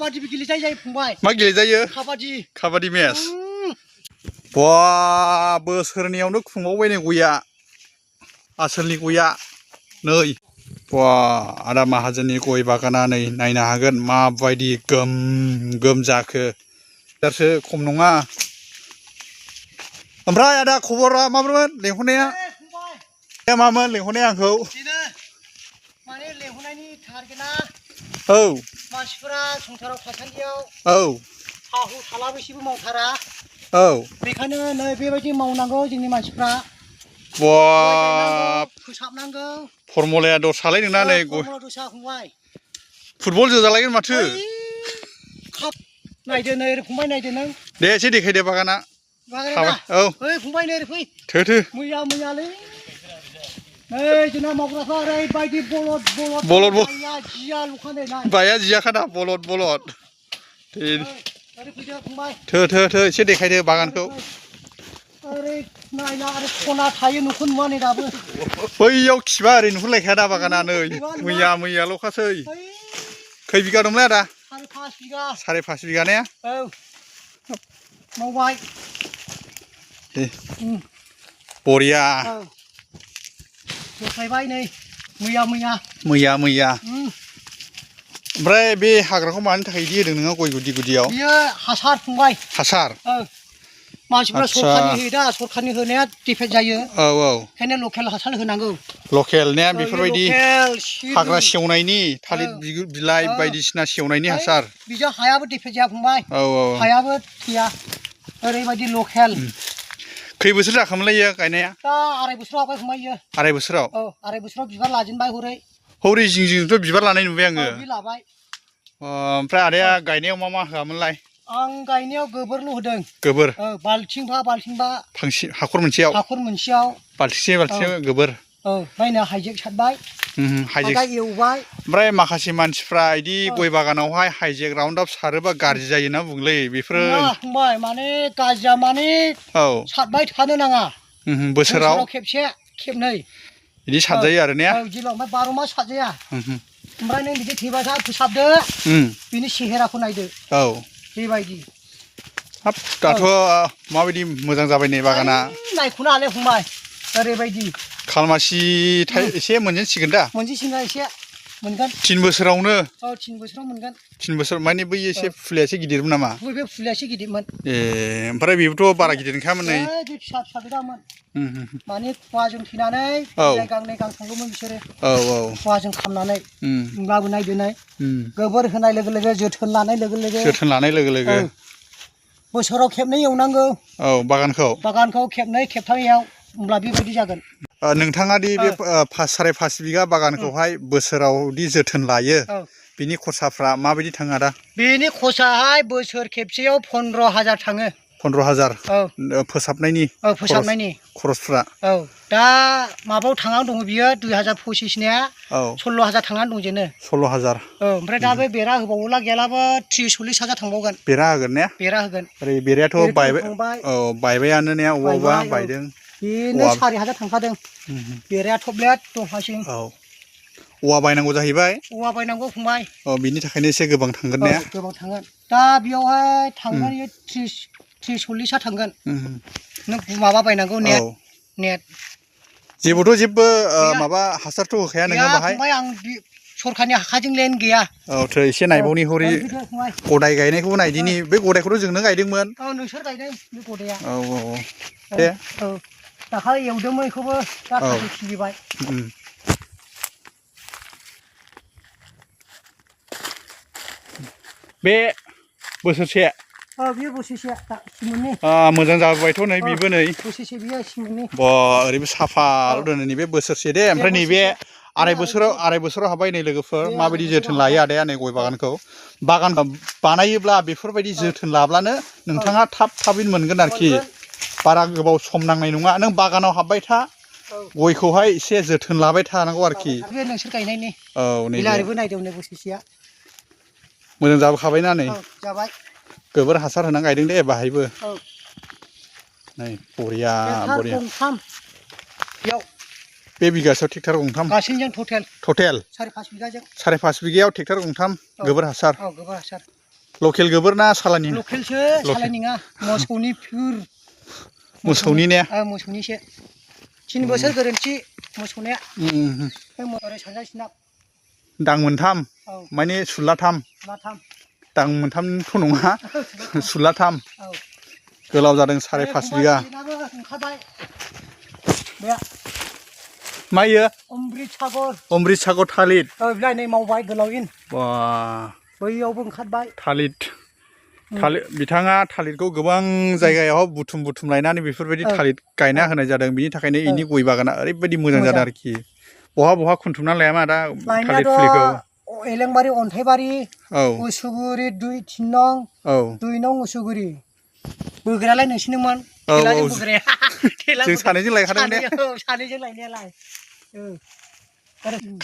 काबादि गेलेजायो फंबाय मा गेलेजायो काबादि मेच बा बोसोरनैयावनो खुंबावबाय नै गया आसोलनि गया नै बा आदा माहाजोननि गय बागाना नै नायनो हागोन माबायदि गोम गोम जाखो दासो खम नङा ओमफ्राय आदा खबरा माबोरैमोन लेंहरनाया मामोन लेंहरनाया आंखौ माने लेंहरनायनि टारगेटआ औ मानसिफोरा संसाराव थासान्दियाव औ हा हु थालाबैसेबो मावथारा औ बेखायनो नै बेबायदि मावनांगौ जोंनि मानसिफ्रा बा फोसाबनांगौ फर्मुलाया दरसालाय नोंना नै फर्मुला दसा फंबाय फुटबल जोजालायगोन माथो नायदो नै फंबाय नायदो नों दे एसे देखायदो बागाना औ ओइ फंबाय नै फै थो मैयालै नै जोंना मावग्राफ्रा ओरैबायदि बलद जिया लुखांदों नाय बाया जियाखादा बलद ओरै फैदो फंबाय थो एसे देखायदो बागानखौ ओरै नायना आरो खना थायो नुखौ नुवा नै दाबो बैयाव खिबा ओरै नुहुरलायखाया दा बागाना नै मैयाल'खासै खै बिगा दंलै आदा 5.5 बिगा ने औ मावबाय बरिया देखायबाय नै मैया ओमफ्राय बे हाग्राखौ मानि थाखाय इदि होदों नोङो गय गुदि गुदियाव बियो हासार फंबाय हासार मानसिफ्रा सरखारनि होयो दा सरखारनि होनाया डिफेक्ट जायो औ ओंखायनो लकेल हासार होनांगौ लकेल ने बेफोरबायदि हाग्रा सेवनायनि थालिर बिलाइ बायदिसिना सेवनायनि हासार बिजों हायाबो डिफेक्ट जाया फंबाय हायाबो थैया ओरैबायदि लकेल खै बोसोर जाखामोनलाय इयो गायनाया दा 2.5 बोसोर हाबाय फंबाय इयो 2.5 बोसोराव 2.5 बोसोराव बिबार लाजेनबाय हरै जिं जिंथ' बिबार लानाय नुबाय आङो लाबाय ओमफ्राय आदाया गायनायाव मा होआमोनलाय आं गायनायाव गोबोरल' होदों गोबोर बाल्थिंबा फांसे हाखर मोनसेयाव बाल्थिंसे गोबोर नायनो हाइजेक सारबाय हाइजेक एवबाय ओमफ्राय माखासे मानसिफ्रा इदि गय बागानावहाय हाइजेक राउन्डआप सारोबा गाज्रि जायो होनना बुंलै बेफोरो फंबाय माने गाज्रिया माने सारबाय थानो नाङा बोसोराव खेबसे खेबनै बिदि सारजायो आरो ने ओमफ्राय 12 मास सारजाया ओमफ्राय नों बिदि थैबाथाय फोसाबदो बिनि सेहेराखौ नायदो बेबायदि हाब दाथ' माबायदि मोजां जाबाय नै बागाना नायख'नो हाले फंबाय ओरैबायदि खालमासि एसे मोनजेनसिगोन दा एसे मोनगोन 3 बोसोरावनो 3 बोसोराव मोनगोन 3 बोसोर माने बै एसे फुलिया एसे गिदिरमोन नामा बे फुलिया एसे गिदिरमोन ओमफ्राय बेबोथ' बारा गिदिर नङामोन नै बे फिसा गोदामोन माने खुवाजों थैनानै बिलाइ गांनै गांथामल'मोन बिसोरो खुवाजों खामनानै होमब्लाबो नायदो नै गोबोर होनाय लोगो लोगो जोथोन लानाय लोगो लोगो बोसोराव खेबनै एवनांगौ बागानखौ खेबनै खेबथामैयाव होमब्ला बेबायदि जागोन नोंथाङा दि बे 5.5 बिगा बागानखौहाय बोसोरावदि जोथोन लायो बिनि खरसाफ्रा माबायदि थाङो आदा बेनि खरसाहाय बोसोर खेबसेयाव 15,000 थाङो 15,000 फोसाबनायनि खरसफ्रा दा माबायाव थांनानै दङ बियो 2025निया 16,000 थांनानै दंजेनो 16,000 ओमफ्राय दा बे बेरा होबावोला गैयालाबो 30-40,000 थांबावगोन बेरा होगोन ने बेरा होगोन ओरै बेरायाथ' बायबायानो ने अबा बायदों बेनो 4,000 थांखादों बेराया थब्लेट दंफांसिम औवा बायनांगौ जाहैबाय औवा बायनांगौ फंबाय बिनि थाखायनो एसे गोबां थांगोन ने गोबां थांगोन दा बेयावहाय थांगोन 30-40 थांगोन नों माबा बायनांगौ नेट जेबोथ' जेबो माबा हासारथ' होखाया नोङो बाहाय फंबाय आं सरखारनि हाखाजों लेन गैया एसे नायबावनि हरै गदाय गायनायखौबो नायदिनि बे गदायखौथ' जोंनो गायदोंमोन नोंसोर गायदों बे गदाया दे दाखालि एवदोंमोन बेखौबो दा खिलिबाय बे बोसोरसे बियो बोसोरसे सिमोननि मोजां जाबोबायथ' नै बेबो नै बोसोरसे बियो सिमोननि ओरैबो साफाल' दोनो नैबे बोसोरसे दे ओमफ्राय नैबे 2.5 बोसोराव हाबबाय नै लोगोफोर माबायदि जोथोन लायो आदाया नै गय बागानखौ बागान बानायोब्ला बेफोरबायदि जोथोन लाब्लानो नोंथाङा थाबैनो मोनगोन आरोखि बारा गोबाव सम नांनाय नङा नों बागानाव हाबबाय था गयखौहाय एसे जोथोन लाबाय थानांगौ आरोखि नोंसोर गायनायनि नै बिलारिबो नायदों नै बोसोरसेया मोजां जाबोखाबायना नै जाबाय गोबोर हासार होनानै गायदों दे बाहायबो नै बरिया बे बिगासेयाव ट्रेक्टर गंथाम गासैजों टटेल टटेल 4.5 बिगाजों 5.5 बिगायाव ट्रेक्टर गंथाम गोबोर हासार लकेल गोबोर ना सालानि लकेलसो सालानि नङा मोसौनि फिर मोसौनि ने मोसौनिसो 3 बोसोर गोरोन्थि मोसौनिया ओरै सानजासिना दां मोनथाम माने सुलाथाम दां मोनथामथ' नङा सुलाथाम गोलाव जादों 5.5 बिगा मा इयो अमृत सागर थालिर बिलाइ नै मावबाय गोलावैनो बा बैयावबो ओंखारबाय थालिर बिथाङा थालिरखौ गोबां जायगायाव बुथुम लायनानै बेफोरबायदि थालिर गायना होनाय जादों बिनि थाखायनो इनि गय बागाना ओरैबायदि मोजां जादों आरोखि बहा खुनथुमनानै लायामा दा थालिर फुलिखौ एलेंबारि अन्थाइबारि उसुगुरि 2-3 नं 2 नं उसुगुरि बोग्रायालाय नोंसिनोमोन थेलाजों बोग्राया जों सानैजों लायखादों ने सानैजों लायनायालाय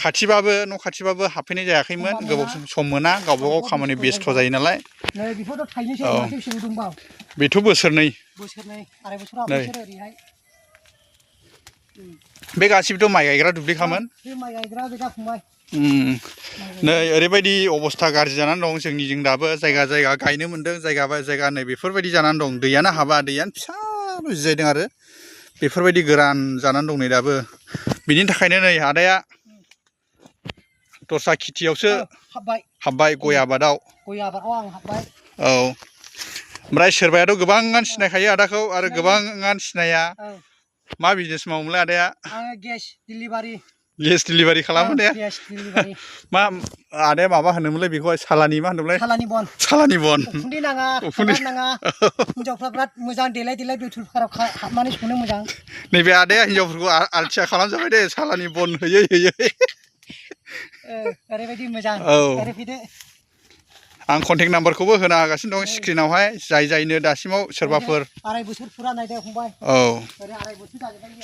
खाथिबाबो न' खाथिबाबो हाबफैनाय जायाखैमोन गोबाव सम मोना गावबा गाव खामानि बेस्थ' जायो नालाय बेथ' बोसोरनै आराय बोसोर ओरैहाय बे गासिबोथ' माइ गायग्रा दुब्लिखामोन बे माइ गायग्रा बे जाफुंबाय नै ओरैबायदि अबस्था गाज्रि जानानै दं जोंनिजों दाबो जायगा गायनो मोन्दों जायगा नै बेफोरबायदि जानानै दं दैयानो हाबा दैयानो फिसाल' जिरायदों आरो बेफोरबायदि गोरान जानानै दं नै दाबो बिनि थाखायनो नै आदाया दस्रा खेथियावसो हाबबाय गय आबादाव आं हाबबाय औ ओमफ्राय सोरबायाथ' गोबाङानो सिनायखायो आदाखौ आरो गोबाङानो सिनाया मा बिजनेस मावोमोनलाय आदाया आङो गेस डिलिभारि खालामो दे मा आदाया माबा होनोमोनलाय बेखौहाय सालानि मा होनोमोनलाय सालानि बन उखुन्दै नाङा हिनजावफ्रा बिराद मोजां देलाय बेथुलफोराव हाबनानै संनो मोजां नैबे आदाया हिनजावफोरखौ आलथिया खालामजाबाय दे सालानि बन होयै ओरैबायदि मोजां ओरैबायदि आं कन्टेक्ट नाम्बारखौबो होना होगासिनो दं स्क्रिनावहाय जायनो दासिमाव सोरबाफोर आराय बोसोर फुरा नायदो फंबाय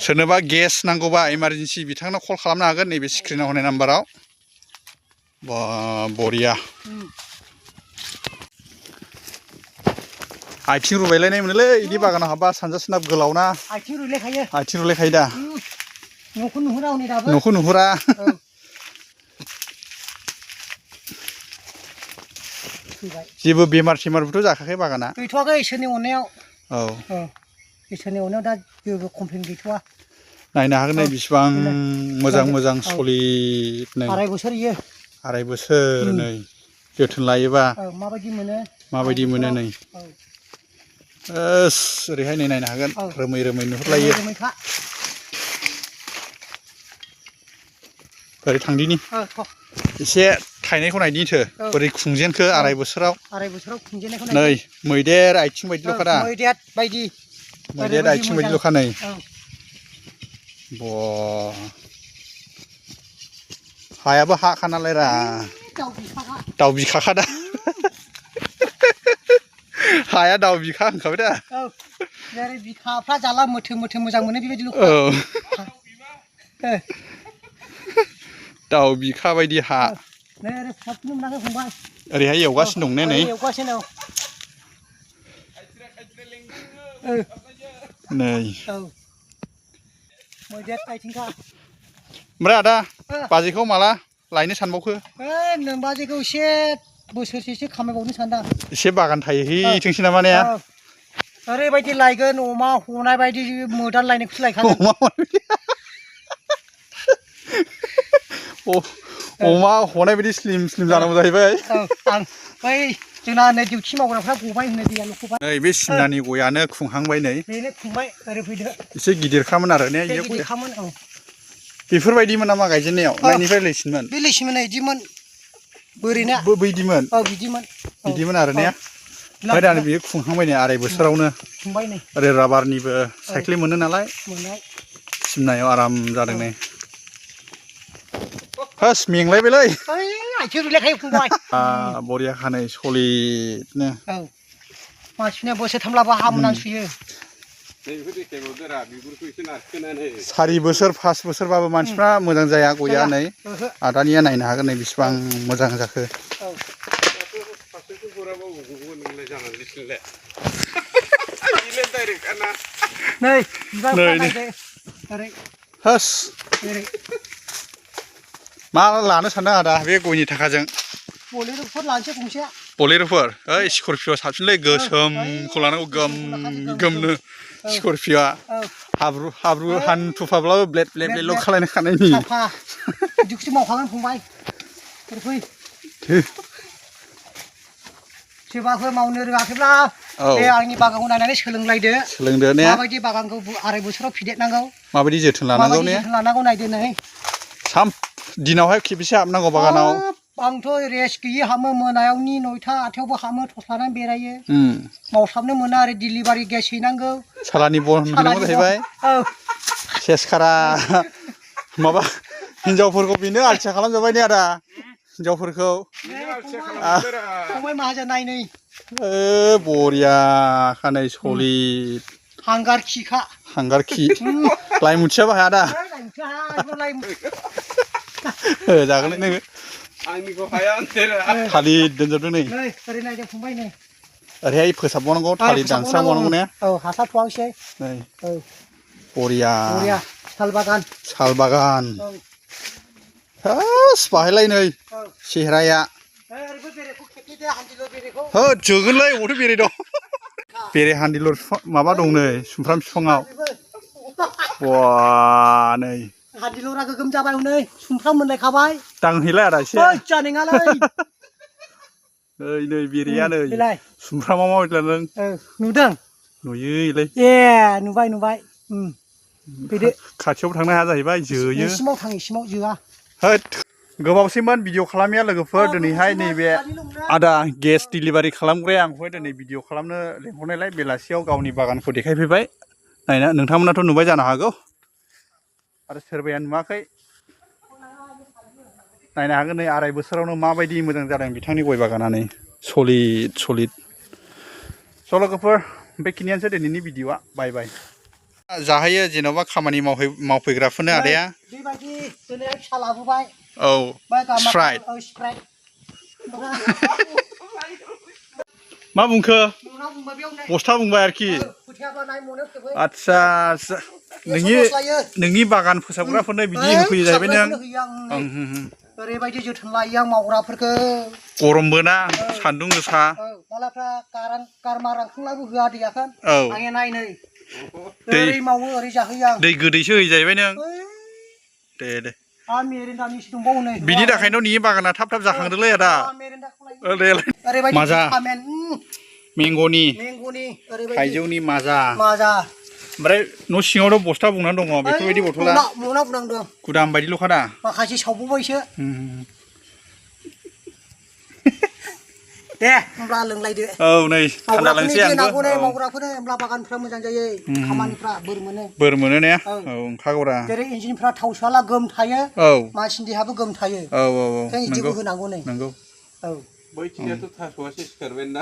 सोरनोबा गेस नांगौबा इमारजेन्सि बिथांनाव कल खालामनो हागोन नैबे स्क्रिनाव होनाय नाम्बाराव बा बरिया आथिं रुबायलायनाय मोनोलै बिदि बागानाव हाबबा सानजा सोनाब गोलावना आथिं रुलायखायो दा न'खौ नुहुरा जेबो बेमार जाखाखै बागाना गैथ'वाखै इसोरनि अननायाव इसोरनि अननायाव दा जेबो कमप्लेन गैथ'वा नायनो हागोन नै बिसिबां मोजां सलिद आराय बोसोर नै जोथोन लायोबा माबायदि मोनो नै ओरैहाय नै नायनो हागोन रोमै नुहुरलायो ओरै थांदिनि एसे थायनायखौ नायदिनिथो बोरै खुंजेनखो आराय बोसोराव नै मैदेर आथिं बायदिल'खा दा मैदेर आथिं बायदिल'खा नै हायाबो हाखा नालाय रा दाउ बिखाखा दा हाया दाउ बिखा होनखाबाय दा बिखाफ्रा जाला मोथो मोजां मोनो बेबायदिल' दाउ बिखा बायदि हा ओरैहाय एवगासिनो दं ने नै ओमफ्राय आदा बाजैखौ माला लायनो सानबावखो नों बाजैखौ एसे बोसोरसेसो खामायबावनो सानदां एसे बागान थाहैथोंसै नामा ने ओरैबायदि लायगोन अमा हनाय बायदि मोदान लायनायखौसो लायखागोन अमा हनाय बायदि स्लिम जानांगौ जाहैबाय बै जोंना नै डिउटि मावग्राफ्रा गबाय होनो दैया लुख'बाय नै बे सिमनानि गयानो खुंहांबाय नै बेनो खुंबाय ओरै फैदो एसे गिदिरखामोन आरो ने गिदिरखामोन बेफोरबायदिमोन नामा गायजेननायाव नायनिफ्राय लैसिनमोन बे लैसिमोन बिदिमोन बोरैना बिदिमोन आरो ने ओमफ्राय दा बियो खुंहांबाय नै आराय बोसोरावनो ओरै राबारनिबो साइख्लि मोनो नालाय सिमनायाव आराम जादों नै हास मेंलायबायलै आथिं रुलायखायो फंबाय बरियाखा नै सलिदनो मानसिफोरना बोसोरथामब्लाबो हामनांसोयो 4 बोसोर 5 बोसोरबाबो मानसिफ्रा मोजां जाया गया नै आदानिया नायनो हागोन नै बिसिबां मोजां जाखो हास मा लानो सानदों आदा बे गयनि थाखाजों बलेर'फोर लानोसै गंसे बलेर'फोर ओइ स्करपिय' साबसिनलै गोसोमखौ लानांगौ गोम गोमनो स्करपिय'आ हाब्रु हान्थुफाब्लाबो ब्लेड ब्लेडल' खालायनो खानायनि साफा बिदिखौसो मावखागोन फंबाय फै सोरबाफोर मावनो रोङाखैब्ला बे आंनि बागानखौ नायनानै सोलोंदो ने माबायदि बागानखौ 2.5 बोसोराव फेदेरनांगौ माबायदि जोथोन लानांगौ ने नायदो नै दिनावहाय खेबसे हाबनांगौ बागानाव आंथ' रेस्ट गैयि हामो मोनायावनि 9टा 8टायावबो हामो टर्च लानानै बेरायो मावस्लाबनो मोना आरो डिलिभारि गेस हैनांगौ सालानि बन हैनांगौ जाहैबाय सेसखारा माबा हिनजावफोरखौ बेनो आलसिया खालामजोब्बाय ने आदा हिनजावफोरखौ फंबाय माहाजोन नाय नै बरिया खानै सलिड हांगार खिखा हांगार खि लाइ मुथियाबो हाया दा जागोनलै नोङो आंनिखौ हाया थालिर दोनजोबदों नै ओरै नायदो फंबाय नै ओरैहाय फोसाबबावनांगौ थालिर दानस्रांबावनांगौ ने हासार थुवाखैसै नै बरिया साल बागान बाहायलाय नै सेहेराया होद जोगोनलै अबावथो बेरे दं बेरे हान्दिलर माबा दं नै सुमफ्राम बिफाङाव बा नै हान्दिलरा गोगोम जाबाय हनै सुमफ्राम मोनलायखाबाय दांहैलाय आदा एसे जानाङालै नै बेरेया नै सुमफ्रामा माबायदि लादों नुदों नुयोलै ए नुबाय फैदो खाथियावबो थांनो हाया जाहैबाय जोयो इसिमाव जोआ होद गोबावसैमोन भिडिअ खालामैया लोगोफोर दिनैहाय नैबे आदा गेस डिलिभारि खालामग्राया आंखौहाय दिनै भिडिअ खालामनो लेंहरनायलाय बेलासियाव गावनि बागानखौ देखायफैबाय नायना नोंथांमोनाथ' नुबाय जानो हागौ आरो सोरबाया नुवाखै नायनो हागोन नै 2.5 बोसोरावनो माबायदि मोजां जादों बिथांनि गय बागाना नै सलिड स' लोगोफोर बेखिनियानोसै दिनैनि भिडिअआ बाय बाय जाहोयो जेन'बा खामानि मावफैग्राफोरनो आदाया बेबायदि दिनै फिसा लाबोबाय औ स्प्राइट मा बुंखो बस्था बुंबाय आरोखि आदसा नोंनि बागान फोसाबग्राफोरनो बिदि होफैयो जाहैबाय नों ओरैबायदि जोथोन लायो आं मावग्राफोरखौ गरमबो ना सान्दुं गोसा मालाफ्रा गारमा रानखांनाबो होआ दैयाखौ आंनिया नाय नै ओरै मावो ओरै जाहोयो आं दै गोदैसो होयो जाहैबाय नों दे बिनि थाखायनो नोंनि बागाना थाब जाखांदोंलै आदा माजा मेंग'नि थाइजौनि माजा ओमफ्राय न' सिङावथ' बस्था बुंनानै दङ बेफोरबायदि बथला गुदाम बायदिल'खा दा माखासे सावबावबायसो दे होमब्ला लोंलायदो औ नै थान्दा लोंसै आंबो मावग्राफोरनो होमब्ला बागानफ्रा मोजां जायो खामानिफ्रा बोर मोनो ने औ ओंखागौरा जेरै इन्जिनफ्रा थाव सोआला गोम थायो मानसिनि देहाबो गोम थायो औ बिदिबो होनांगौ नै नंगौ औ बैखिनियाथ' थास'आसो सिखारबाय ना